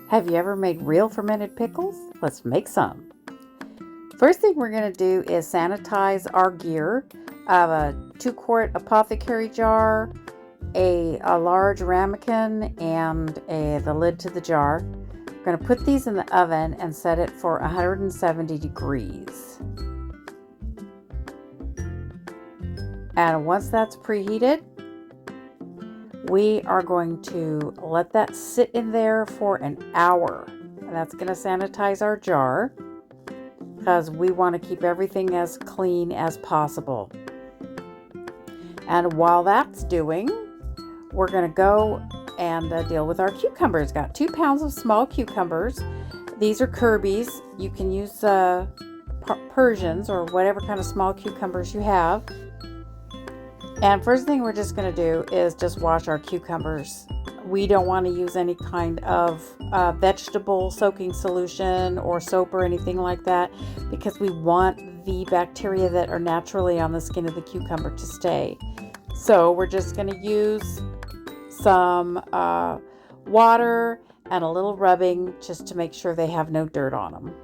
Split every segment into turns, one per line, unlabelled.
Have you ever made real fermented pickles? Let's make some. First thing we're going to do is sanitize our gear. I have a 2-quart apothecary jar, a large ramekin, and the lid to the jar. I'm going to put these in the oven and set it for 170 degrees. And once that's preheated, we are going to let that sit in there for an hour. And that's going to sanitize our jar because we want to keep everything as clean as possible. And while that's doing, we're going to go and deal with our cucumbers. Got 2 pounds of small cucumbers. These are Kirby's. You can use Persians or whatever kind of small cucumbers you have. And first thing we're just going to do is just wash our cucumbers. We don't want to use any kind of vegetable soaking solution or soap or anything like that because we want the bacteria that are naturally on the skin of the cucumber to stay. So we're just going to use some water and a little rubbing just to make sure they have no dirt on them.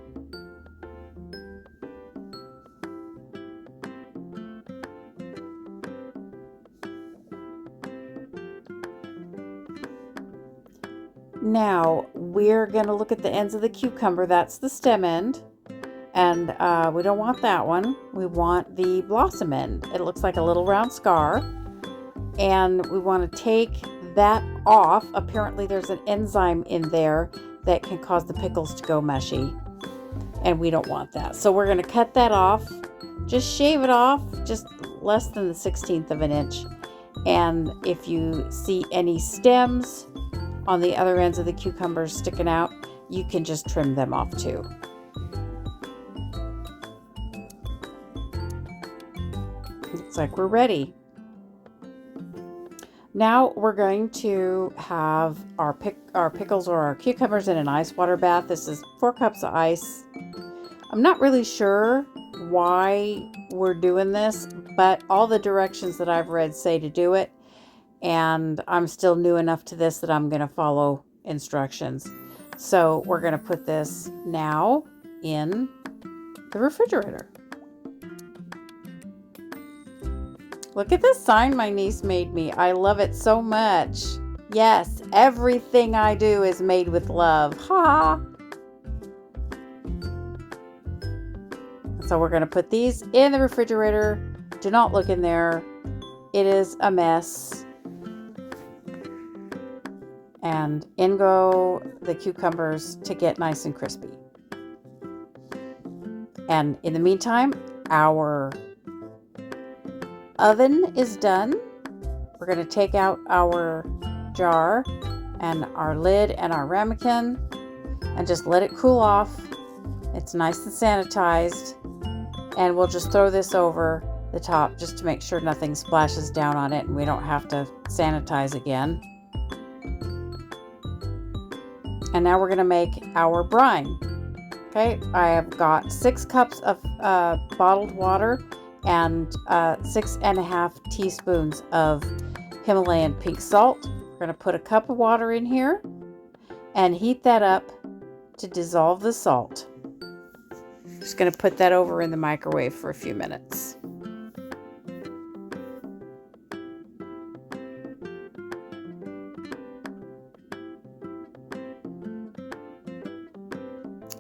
Now we're going to look at the ends of the cucumber. That's the stem end, and we don't want that one. We want the blossom end. It looks like a little round scar, and we want to take that off. Apparently there's an enzyme in there that can cause the pickles to go mushy, and we don't want that. So we're going to cut that off. Just shave it off, just less than the 1/16 of an inch. And if you see any stems on the other ends of the cucumbers sticking out, you can just trim them off too. Looks like we're ready. Now we're going to have our pickles or our cucumbers in an ice water bath. This is 4 cups of ice. I'm not really sure why we're doing this, but all the directions that I've read say to do it. And I'm still new enough to this that I'm going to follow instructions. So we're going to put this now in the refrigerator. Look at this sign my niece made me. I love it so much. Yes, everything I do is made with love. Ha! So we're going to put these in the refrigerator. Do not look in there. It is a mess. And in go the cucumbers to get nice and crispy. And in the meantime, our oven is done. We're going to take out our jar and our lid and our ramekin and just let it cool off. It's nice and sanitized. And we'll just throw this over the top just to make sure nothing splashes down on it and we don't have to sanitize again. And now we're going to make our brine. Okay, I have got 6 cups of bottled water and 6.5 teaspoons of Himalayan pink salt. We're going to put a cup of water in here and heat that up to dissolve the salt. Just going to put that over in the microwave for a few minutes.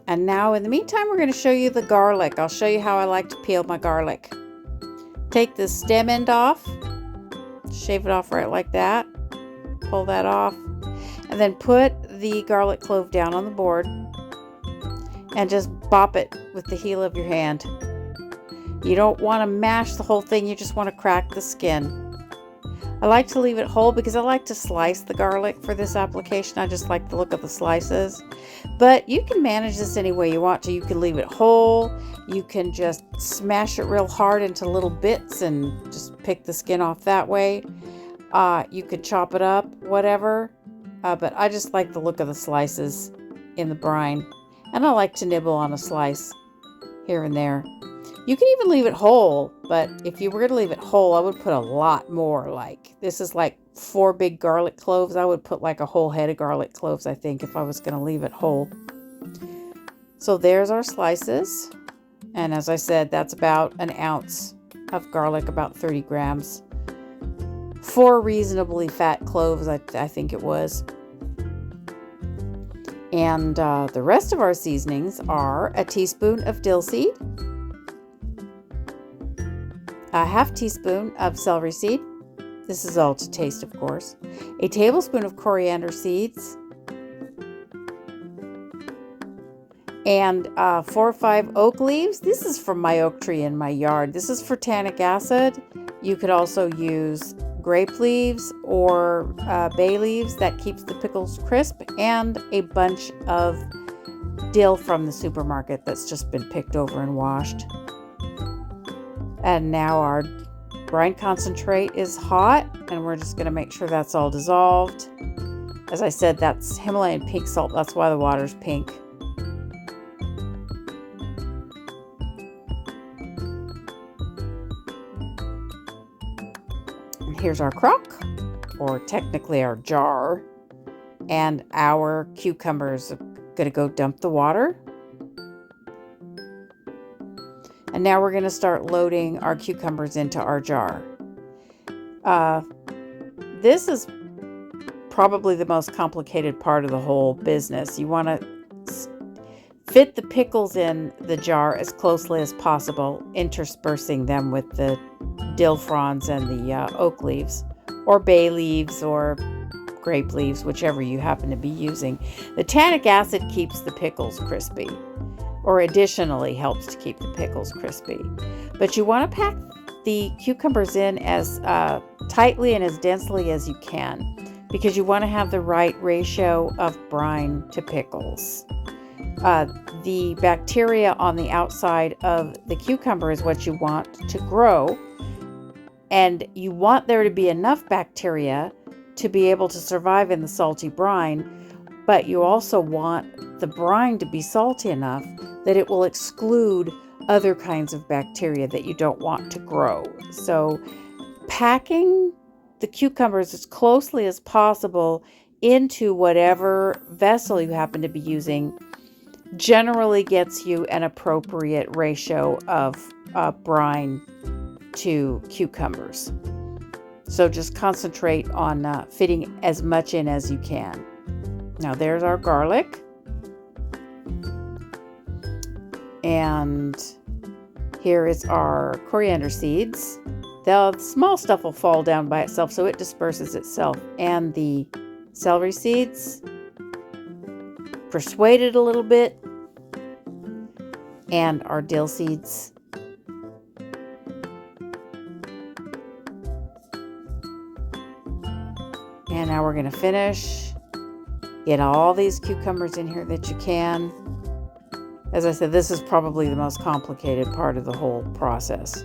And now in the meantime, we're going to show you the garlic. I'll show you how I like to peel my garlic. Take the stem end off, shave it off right like that, pull that off, and then put the garlic clove down on the board and just bop it with the heel of your hand. You don't want to mash the whole thing, you just want to crack the skin. I like to leave it whole because I like to slice the garlic for this application. I just like the look of the slices. But you can manage this any way you want to. You can leave it whole. You can just smash it real hard into little bits and just pick the skin off that way. You could chop it up, whatever. But I just like the look of the slices in the brine. And I like to nibble on a slice here and there. You can even leave it whole, but if you were going to leave it whole, I would put a lot more. Like, this is like 4 big garlic cloves. I would put like a whole head of garlic cloves, I think, if I was going to leave it whole. So there's our slices. And as I said, that's about an ounce of garlic, about 30 grams. 4 reasonably fat cloves, I think it was. And the rest of our seasonings are a teaspoon of dill seed, a half teaspoon of celery seed. This is all to taste, of course. A tablespoon of coriander seeds. And 4 or 5 oak leaves. This is from my oak tree in my yard. This is for tannic acid. You could also use grape leaves or bay leaves. That keeps the pickles crisp. And a bunch of dill from the supermarket that's just been picked over and washed. And now our brine concentrate is hot, and we're just going to make sure that's all dissolved. As I said, that's Himalayan pink salt. That's why the water's pink. And here's our crock, or technically our jar, and our cucumbers. I'm going to go dump the water. And now we're going to start loading our cucumbers into our jar. This is probably the most complicated part of the whole business. You want to fit the pickles in the jar as closely as possible, interspersing them with the dill fronds and the oak leaves, or bay leaves, or grape leaves, whichever you happen to be using. The tannic acid keeps the pickles crispy, or additionally helps to keep the pickles crispy. But you want to pack the cucumbers in as tightly and as densely as you can, because you want to have the right ratio of brine to pickles. The bacteria on the outside of the cucumber is what you want to grow, and you want there to be enough bacteria to be able to survive in the salty brine, but you also want the brine to be salty enough that it will exclude other kinds of bacteria that you don't want to grow. So packing the cucumbers as closely as possible into whatever vessel you happen to be using generally gets you an appropriate ratio of brine to cucumbers. So just concentrate on fitting as much in as you can. Now there's our garlic. And here is our coriander seeds. The small stuff will fall down by itself, so it disperses itself. And the celery seeds, persuaded a little bit. And our dill seeds. And now we're going to finish. Get all these cucumbers in here that you can. As I said, this is probably the most complicated part of the whole process,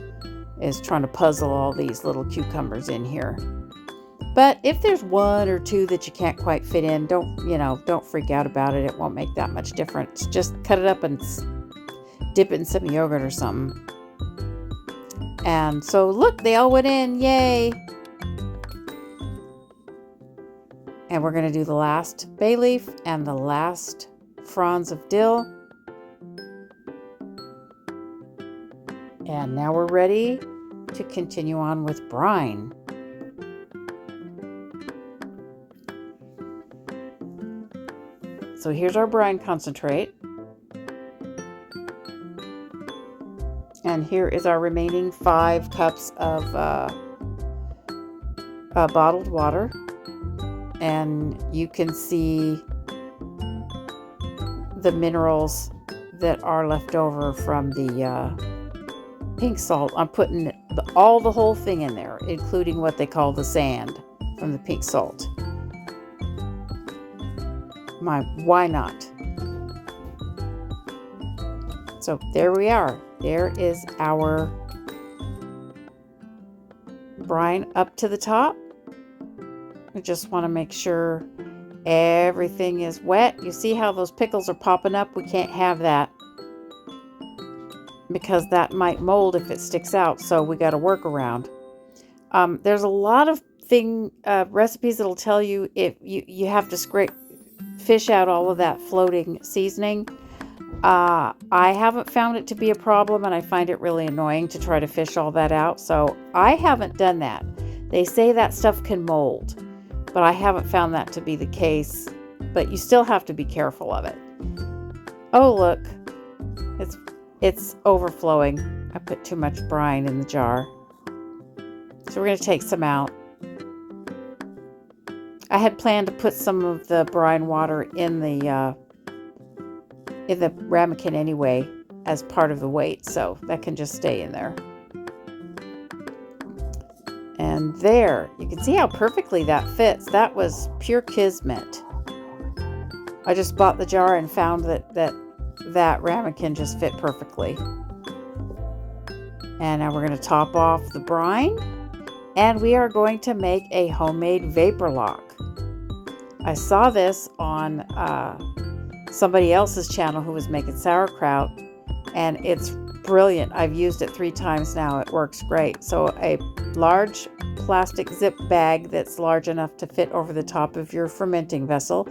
is trying to puzzle all these little cucumbers in here. But if there's 1 or 2 that you can't quite fit in, don't freak out about it. It won't make that much difference. Just cut it up and dip it in some yogurt or something. And so look, they all went in. Yay! And we're going to do the last bay leaf and the last fronds of dill. And now we're ready to continue on with brine. So here's our brine concentrate. And here is our remaining 5 cups of bottled water. And you can see the minerals that are left over from the pink salt. I'm putting the whole thing in there, including what they call the sand from the pink salt. Why not? So there we are. There is our brine up to the top. We just want to make sure everything is wet. You see how those pickles are popping up? We can't have that, because that might mold if it sticks out. So we got to work around. There's a lot of recipes that'll tell you if you have to fish out all of that floating seasoning. I haven't found it to be a problem, and I find it really annoying to try to fish all that out. So I haven't done that. They say that stuff can mold, but I haven't found that to be the case. But you still have to be careful of it. Oh, look, it's overflowing. I put too much brine in the jar. So we're going to take some out. I had planned to put some of the brine water in the ramekin anyway as part of the weight, so that can just stay in there. And there, you can see how perfectly that fits. That was pure kismet. I just bought the jar and found that ramekin just fit perfectly. And now we're going to top off the brine, and we are going to make a homemade vapor lock. I saw this on somebody else's channel who was making sauerkraut, and it's brilliant. I've used it 3 times now. It works great. So a large plastic zip bag that's large enough to fit over the top of your fermenting vessel,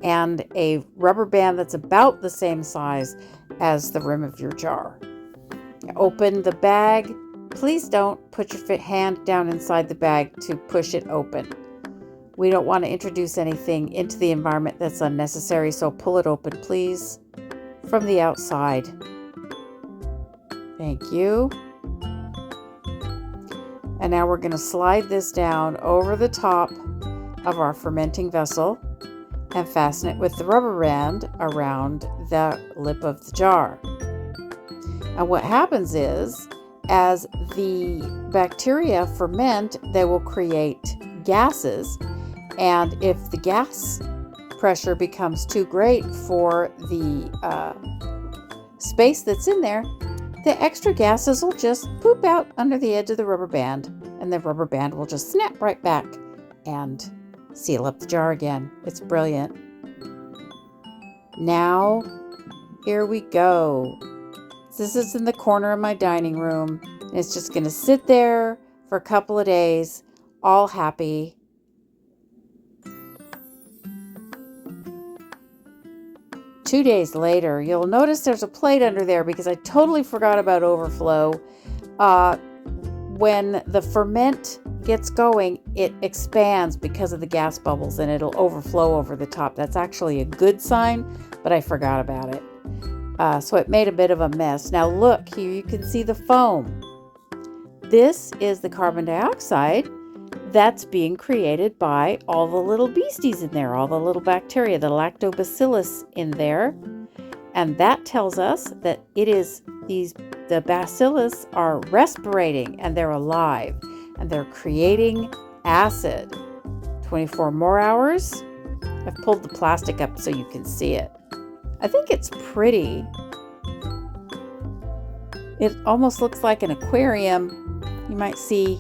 and a rubber band that's about the same size as the rim of your jar. Open the bag. Please don't put your hand down inside the bag to push it open. We don't want to introduce anything into the environment that's unnecessary, so pull it open, please, from the outside. Thank you. And now we're going to slide this down over the top of our fermenting vessel and fasten it with the rubber band around the lip of the jar. And what happens is, as the bacteria ferment, they will create gases. And if the gas pressure becomes too great for the space that's in there, the extra gases will just poop out under the edge of the rubber band, and the rubber band will just snap right back and seal up the jar again. It's brilliant. Now, here we go. This is in the corner of my dining room, and it's just going to sit there for a couple of days, all happy. Two days later, you'll notice there's a plate under there because I totally forgot about overflow. When the ferment gets going, it expands because of the gas bubbles, and it'll overflow over the top. That's actually a good sign, but I forgot about it. So it made a bit of a mess. Now look, here you can see the foam. This is the carbon dioxide that's being created by all the little beasties in there, all the little bacteria, the lactobacillus in there. And that tells us that the bacillus are respirating, and they're alive, and they're creating acid. 24 more hours. I've pulled the plastic up so you can see it. I think it's pretty. It almost looks like an aquarium. You might see,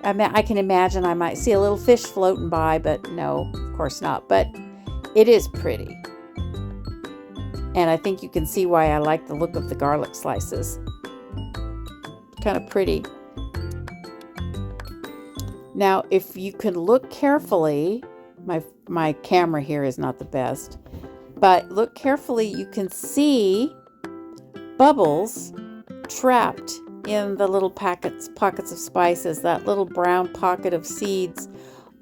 I can imagine I might see a little fish floating by, but no, of course not. But it is pretty. And I think you can see why I like the look of the garlic slices. Kind of pretty. Now, if you can look carefully, my camera here is not the best, but look carefully, you can see bubbles trapped in the little pockets of spices, that little brown pocket of seeds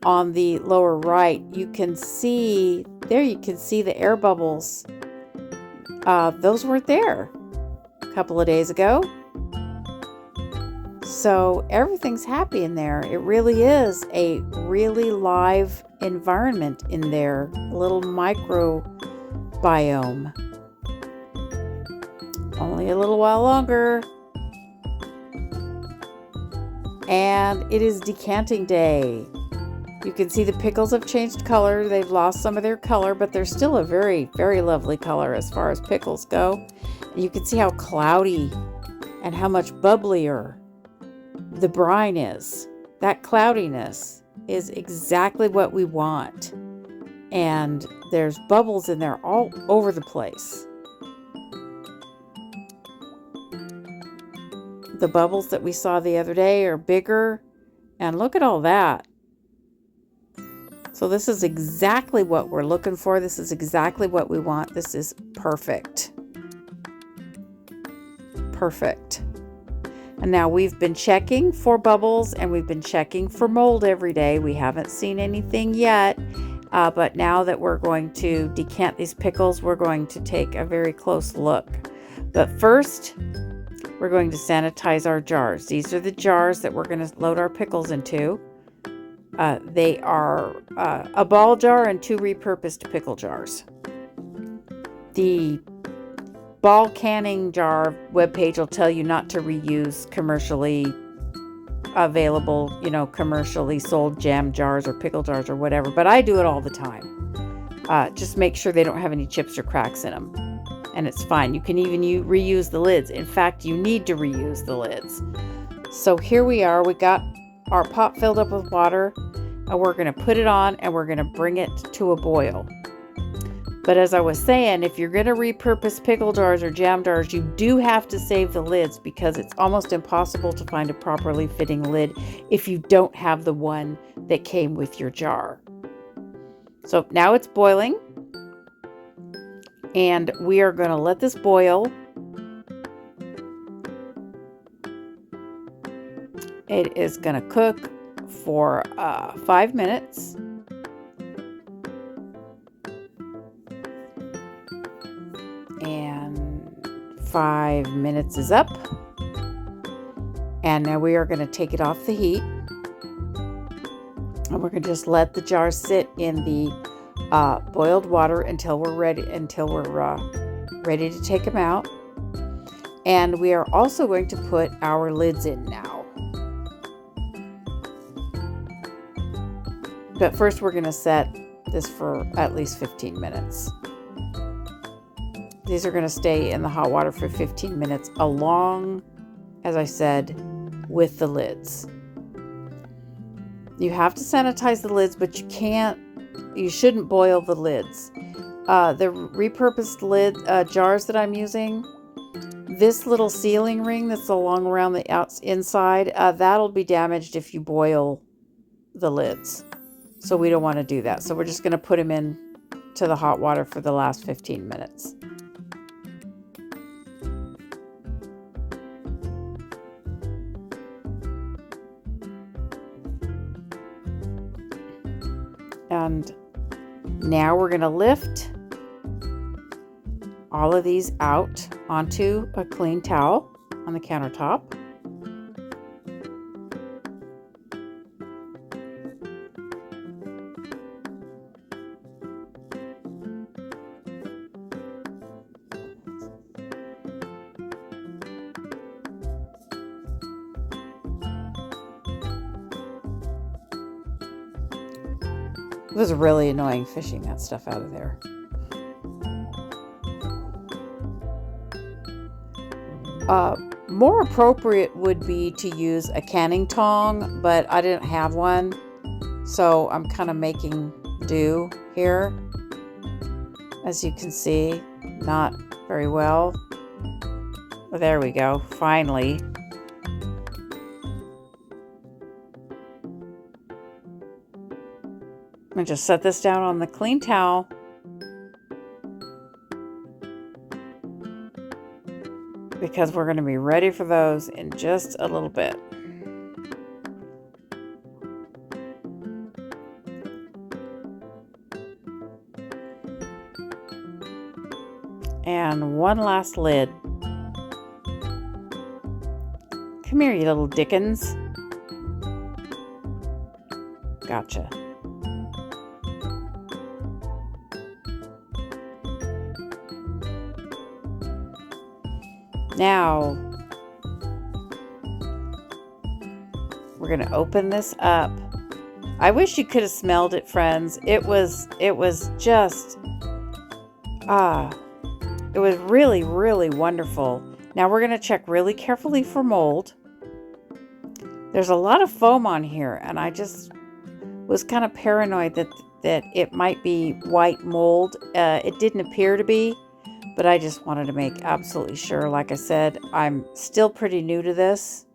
on the lower right. You can see the air bubbles. Those weren't there a couple of days ago. So everything's happy in there. It really is a really live environment in there, a little microbiome. Only a little while longer. And it is decanting day. You can see the pickles have changed color. They've lost some of their color, but they're still a very, very lovely color as far as pickles go. And you can see how cloudy and how much bubblier the brine is. That cloudiness is exactly what we want. And there's bubbles in there all over the place. the bubbles that we saw the other day are bigger. And look at all that. So this is exactly what we're looking for. This is exactly what we want. This is perfect. Perfect. And now we've been checking for bubbles and we've been checking for mold every day. We haven't seen anything yet. But now that we're going to decant these pickles, we're going to take a very close look. But first, we're going to sanitize our jars. These are the jars that we're going to load our pickles into. They are a ball jar and 2 repurposed pickle jars. The ball canning jar webpage will tell you not to reuse commercially available, commercially sold jam jars or pickle jars or whatever, but I do it all the time. Just make sure they don't have any chips or cracks in them, and it's fine. You can even reuse the lids. In fact, you need to reuse the lids. So here we are. We got our pot filled up with water, and we're going to put it on and we're going to bring it to a boil. But as I was saying, if you're going to repurpose pickle jars or jam jars, you do have to save the lids because it's almost impossible to find a properly fitting lid if you don't have the one that came with your jar. So now it's boiling, and we are going to let this boil. It is going to cook for 5 minutes. And 5 minutes is up. And now we are going to take it off the heat. And we're going to just let the jar sit in the boiled water until we're ready to take them out. And we are also going to put our lids in now. But first we're going to set this for at least 15 minutes. These are going to stay in the hot water for 15 minutes along, as I said, with the lids. You have to sanitize the lids, but you shouldn't boil the lids. The repurposed lid jars that I'm using, this little sealing ring that's along around the inside, that'll be damaged if you boil the lids. So we don't want to do that. So we're just going to put them in to the hot water for the last 15 minutes. And now we're going to lift all of these out onto a clean towel on the countertop. It was really annoying fishing that stuff out of there. More appropriate would be to use a canning tong, but I didn't have one, so I'm kind of making do here. As you can see, not very well. Well, there we go, finally. I'm going to just set this down on the clean towel. Because we're going to be ready for those in just a little bit. And one last lid. Come here, you little Dickens. Gotcha. Now, we're going to open this up. I wish you could have smelled it, friends. It was just, it was really, really wonderful. Now we're going to check really carefully for mold. There's a lot of foam on here, and I just was kind of paranoid that it might be white mold. It didn't appear to be. But I just wanted to make absolutely sure. Like I said, I'm still pretty new to this.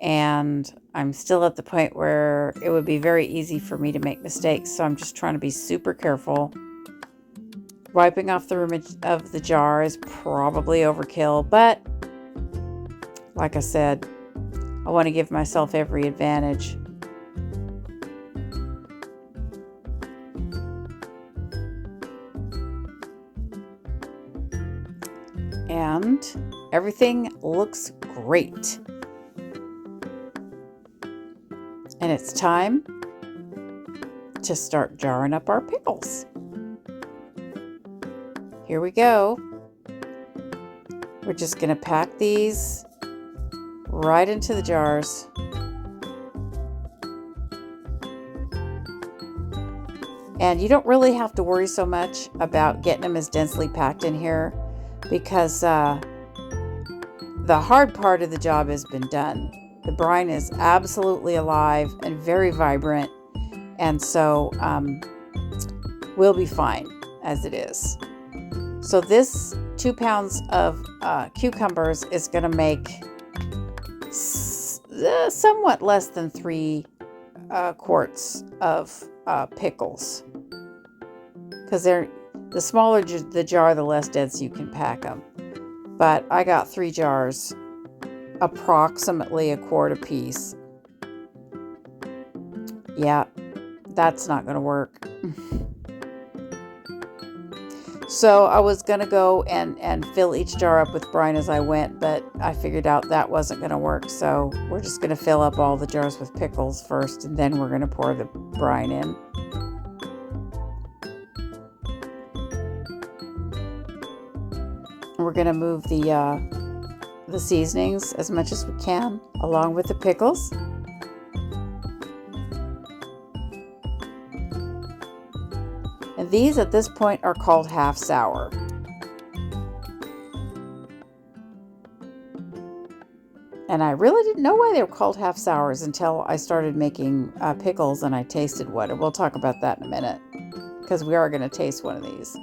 And I'm still at the point where it would be very easy for me to make mistakes. So I'm just trying to be super careful. Wiping off the rim of the jar is probably overkill. But like I said, I want to give myself every advantage. And everything looks great. And it's time to start jarring up our pickles. Here we go. We're just going to pack these right into the jars. And you don't really have to worry so much about getting them as densely packed in here, because the hard part of the job has been done. The brine is absolutely alive and very vibrant, and so we'll be fine as it is. So this 2 pounds of cucumbers is going to make somewhat less than 3 quarts of pickles, because the smaller the jar, the less dense you can pack them. But I got 3 jars, approximately a quart apiece. Yeah, that's not going to work. So I was going to go and fill each jar up with brine as I went, but I figured out that wasn't going to work. So we're just going to fill up all the jars with pickles first, and then we're going to pour the brine in. We're going to move the seasonings as much as we can along with the pickles. And these at this point are called half sour. And I really didn't know why they were called half sours until I started making pickles and I tasted one. And we'll talk about that in a minute, because we are going to taste one of these.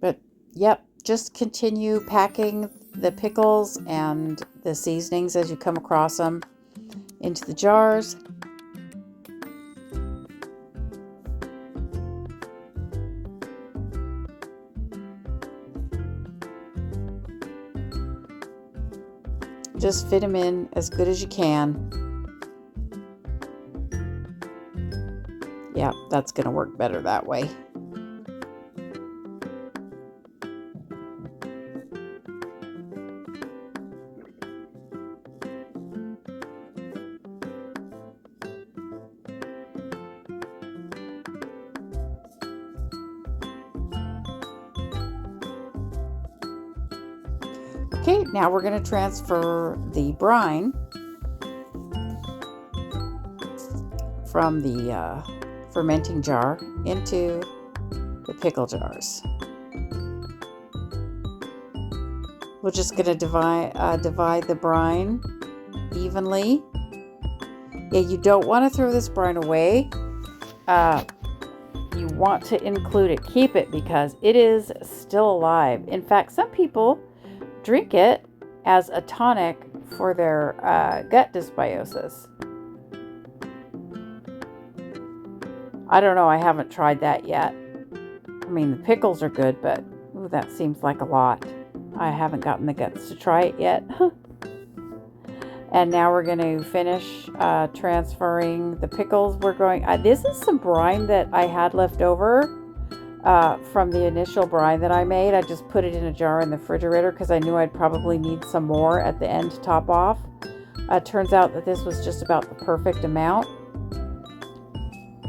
But yep, just continue packing the pickles and the seasonings as you come across them into the jars. Just fit them in as good as you can. Yeah, that's going to work better that way. Okay, now we're going to transfer the brine from the fermenting jar into the pickle jars. We're just going to divide the brine evenly. Yeah, you don't want to throw this brine away. You want to include it, keep it, because it is still alive. In fact, some people drink it as a tonic for their gut dysbiosis. I don't know, I haven't tried that yet. I mean, the pickles are good, but ooh, that seems like a lot. I haven't gotten the guts to try it yet. And now we're going to finish transferring the pickles. We're going, this is some brine that I had left over from the initial brine that I made. I just put it in a jar in the refrigerator because I knew I'd probably need some more at the end to top off. Turns out that this was just about the perfect amount.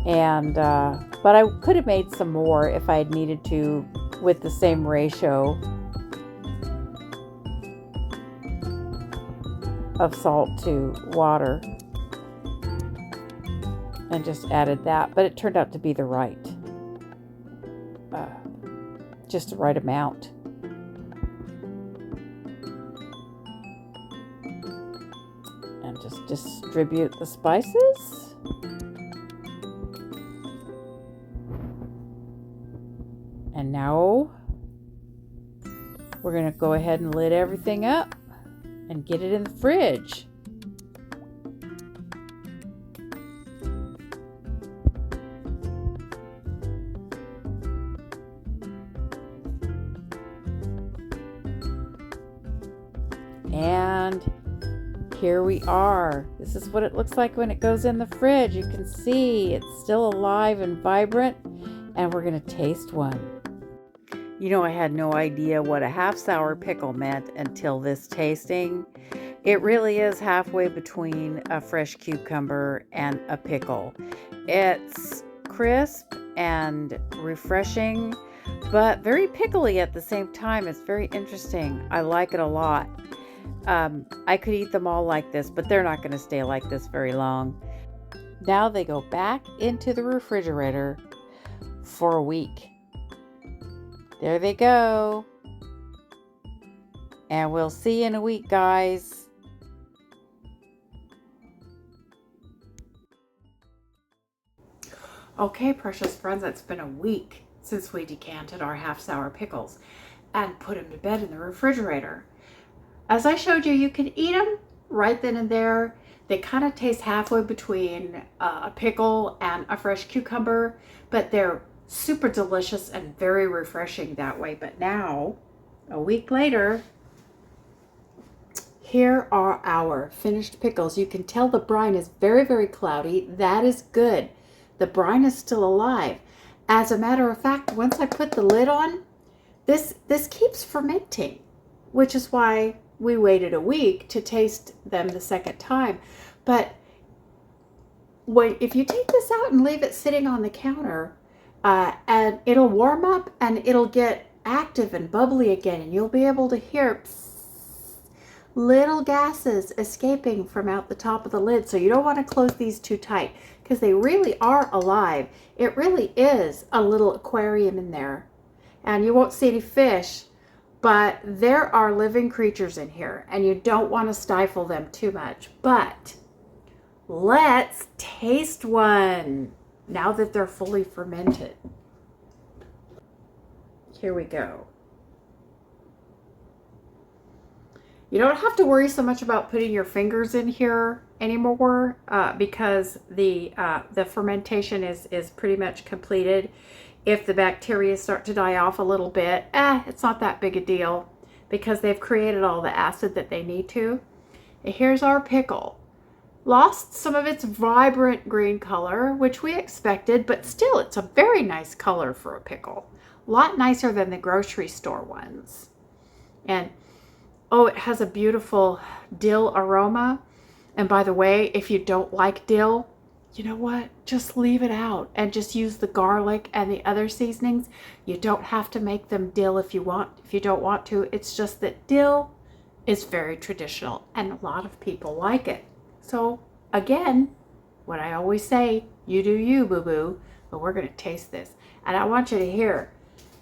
And but I could have made some more if I had needed to with the same ratio of salt to water, and just added that. But it turned out to be the right, just the right amount. And just distribute the spices. And now we're going to go ahead and lid everything up and get it in the fridge. And here we are. This is what it looks like when it goes in the fridge. You can see it's still alive and vibrant, and we're going to taste one. You know, I had no idea what a half sour pickle meant until this tasting. It really is halfway between a fresh cucumber and a pickle. It's crisp and refreshing, but very pickly at the same time. It's very interesting. I like it a lot. I could eat them all like this, but they're not going to stay like this very long. Now they go back into the refrigerator for a week. There they go. And we'll see you in a week, guys. Okay, precious friends, it's been a week since we decanted our half sour pickles and put them to bed in the refrigerator. As I showed you, you can eat them right then and there. They kind of taste halfway between a pickle and a fresh cucumber, but they're super delicious and very refreshing that way. But now, a week later, here are our finished pickles. You can tell the brine is very, very cloudy. That is good. The brine is still alive. As a matter of fact, once I put the lid on, this keeps fermenting, which is why we waited a week to taste them the second time. But if you take this out and leave it sitting on the counter, and it'll warm up and it'll get active and bubbly again, and you'll be able to hear little gases escaping from out the top of the lid. So you don't want to close these too tight because they really are alive. It really is a little aquarium in there, and you won't see any fish, but there are living creatures in here, and you don't want to stifle them too much. But let's taste one now that they're fully fermented. Here we go. You don't have to worry so much about putting your fingers in here anymore because the fermentation is pretty much completed. If the bacteria start to die off a little bit, it's not that big a deal because they've created all the acid that they need to. And here's our pickle. Lost some of its vibrant green color, which we expected, but still it's a very nice color for a pickle. A lot nicer than the grocery store ones. And oh, it has a beautiful dill aroma. And by the way, if you don't like dill, you know what? Just leave it out and just use the garlic and the other seasonings. You don't have to make them dill if you don't want to. It's just that dill is very traditional and a lot of people like it. So again, what I always say, you do you, boo-boo, but we're going to taste this. And I want you to hear,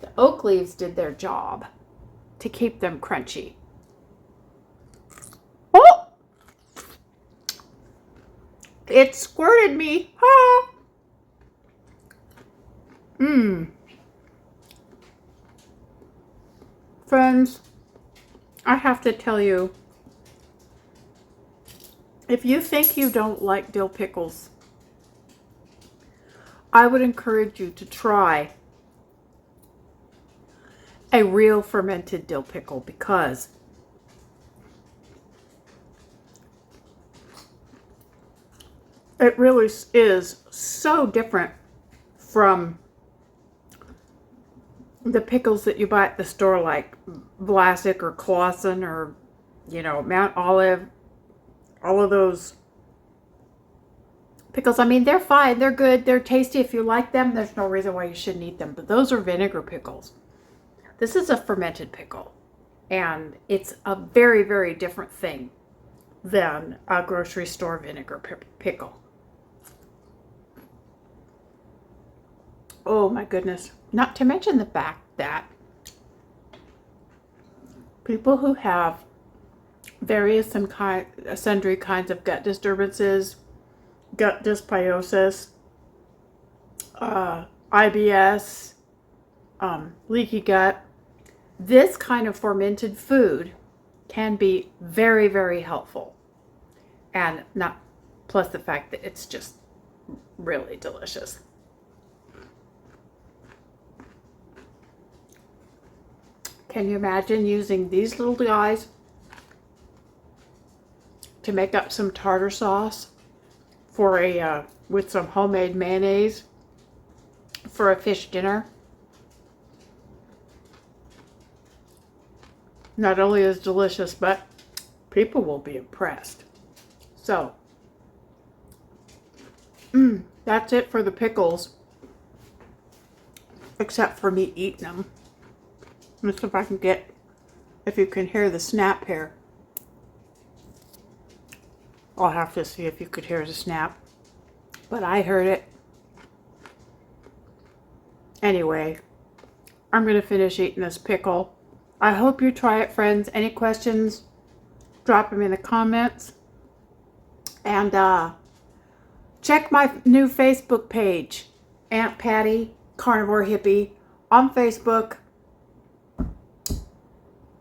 the oak leaves did their job to keep them crunchy. Oh! It squirted me. Ah. Friends, I have to tell you, if you think you don't like dill pickles, I would encourage you to try a real fermented dill pickle because it really is so different from the pickles that you buy at the store, like Vlasic or Clausen or, Mount Olive. All of those pickles, I mean, they're fine. They're good. They're tasty. If you like them, there's no reason why you shouldn't eat them. But those are vinegar pickles. This is a fermented pickle. And it's a very, very different thing than a grocery store vinegar pickle. Oh my goodness. Not to mention the fact that people who have various and sundry kinds of gut disturbances, gut dysbiosis, IBS,
leaky gut, this kind of fermented food can be very, very helpful. And not plus the fact that it's just really delicious. Can you imagine using these little guys to make up some tartar sauce for a with some homemade mayonnaise for a fish dinner? Not only is delicious, but people will be impressed. So, that's it for the pickles, except for me eating them. Let's see if I can get, if you can hear the snap here. I'll have to see if you could hear the snap, but I heard it. Anyway, I'm going to finish eating this pickle. I hope you try it, friends. Any questions, drop them in the comments. And check my new Facebook page, Aunt Patty Carnivore Hippie, on Facebook.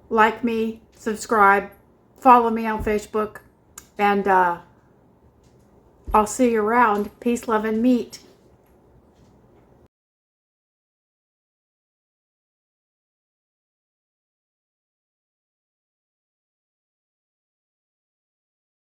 Like me, subscribe, follow me on Facebook, and I'll see you around. Peace, love, and meat.